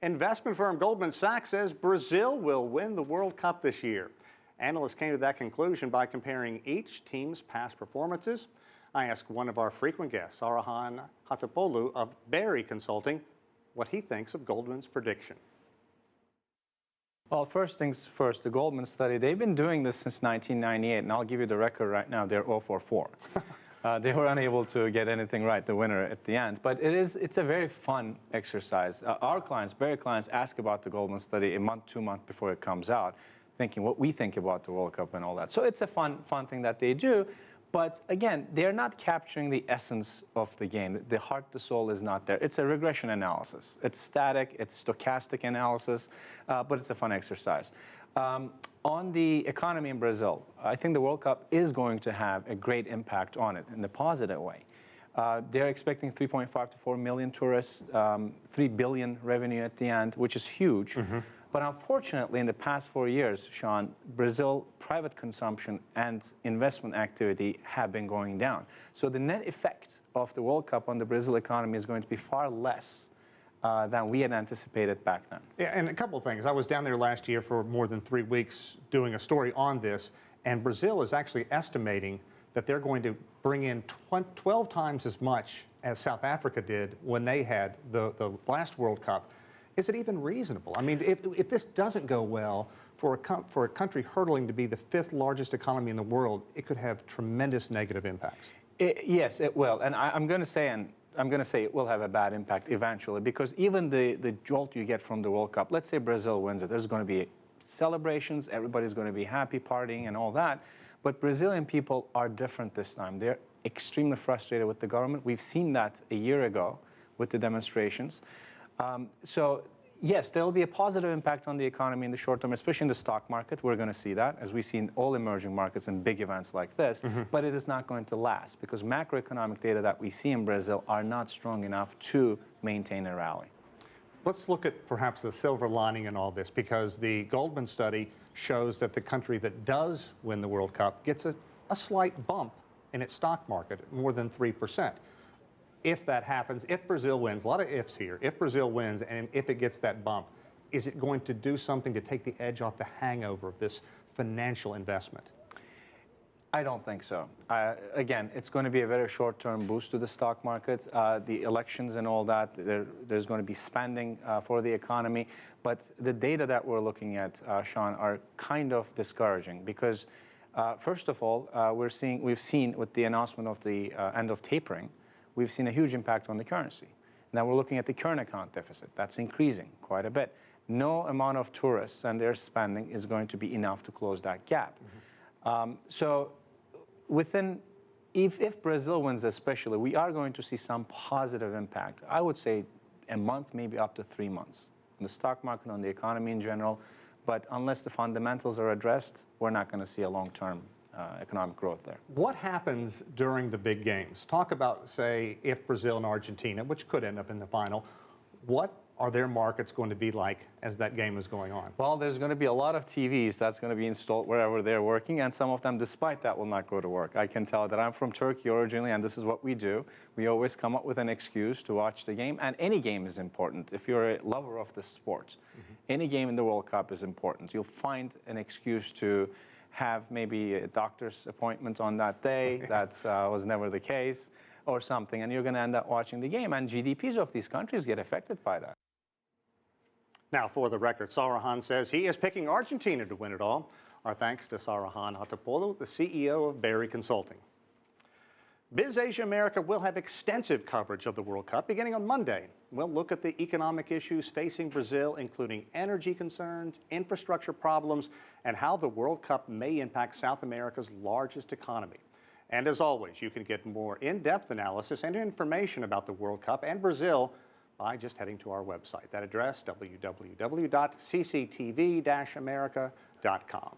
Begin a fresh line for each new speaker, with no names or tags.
Investment firm Goldman Sachs says Brazil will win the World Cup this year. Analysts came to that conclusion by comparing each team's past performances. I asked one of our frequent guests, Saruhan Hatipoglu of BERI Consulting, what he thinks of Goldman's prediction.
Well, first things first, the Goldman study, they've been doing this since 1998, and I'll give you the record right now, they're 0 for 4. They were unable to get anything right, the winner at the end. But it's a very fun exercise. Our clients, BERI clients, ask about the Goldman study a month, 2 months before it comes out, thinking what we think about the World Cup and all that. So it's a fun thing that they do. But again, they're not capturing the essence of the game. The heart, the soul is not there. It's a regression analysis. It's static, it's stochastic analysis, but it's a fun exercise. On the economy in Brazil, I think the World Cup is going to have a great impact on it in a positive way. They're expecting 3.5 to 4 million tourists, 3 billion revenue at the end, which is huge. Mm-hmm. But unfortunately, in the past 4 years, Sean, Brazil private consumption and investment activity have been going down. So the net effect of the World Cup on the Brazil economy is going to be far less than we had anticipated back then.
Yeah, and a couple of things. I was down there last year for more than 3 weeks doing a story on this, and Brazil is actually estimating that they're going to bring in 12 times as much as South Africa did when they had the last World Cup. Is it even reasonable? I mean, if this doesn't go well for a country hurtling to be the 5th largest economy in the world, it could have tremendous negative impacts.
Yes, it will. And I'm going to say it will have a bad impact eventually, because even the jolt you get from the World Cup, let's say Brazil wins it, there's going to be celebrations, everybody's going to be happy, partying and all that. But Brazilian people are different this time. They're extremely frustrated with the government. We've seen that a year ago with the demonstrations. So yes, there will be a positive impact on the economy in the short term, especially in the stock market. We're going to see that, as we see in all emerging markets and big events like this. Mm-hmm. But it is not going to last, because macroeconomic data that we see in Brazil are not strong enough to maintain a rally.
Let's look at perhaps the silver lining in all this, because the Goldman study shows that the country that does win the World Cup gets a slight bump in its stock market, more than 3%. If that happens, if Brazil wins, a lot of ifs here, if Brazil wins and if it gets that bump, is it going to do something to take the edge off the hangover of this financial investment?
I don't think so. Again, it's going to be a very short-term boost to the stock market. The elections and all that, there's going to be spending for the economy. But the data that we're looking at, Sean, are kind of discouraging, because first of all, we've seen with the announcement of the end of tapering, we've seen a huge impact on the currency. Now we're looking at the current account deficit. That's increasing quite a bit. No amount of tourists and their spending is going to be enough to close that gap. Mm-hmm. So if Brazil wins especially, we are going to see some positive impact. I would say a month, maybe up to 3 months, on the stock market, on the economy in general. But unless the fundamentals are addressed, we're not going to see a long-term economic growth there.
What happens during the big games? Talk about, say, if Brazil and Argentina, which could end up in the final, what are their markets going to be like as that game is going on?
Well, there's going to be a lot of TVs that's going to be installed wherever they're working, and some of them, despite that, will not go to work. I can tell that I'm from Turkey originally, and this is what we do. We always come up with an excuse to watch the game, and any game is important. If you're a lover of the sport, mm-hmm. any game in the World Cup is important. You'll find an excuse to have maybe a doctor's appointment on that day. That was never the case, or something, and you're going to end up watching the game, and GDPs of these countries get affected by that.
Now, for the record, Saruhan says he is picking Argentina to win it all. Our thanks to Saruhan Hatipoglu, the CEO of BERI Consulting. Biz Asia America will have extensive coverage of the World Cup beginning on Monday. We'll look at the economic issues facing Brazil, including energy concerns, infrastructure problems, and how the World Cup may impact South America's largest economy. And as always, you can get more in-depth analysis and information about the World Cup and Brazil by just heading to our website. That address, www.cctv-america.com.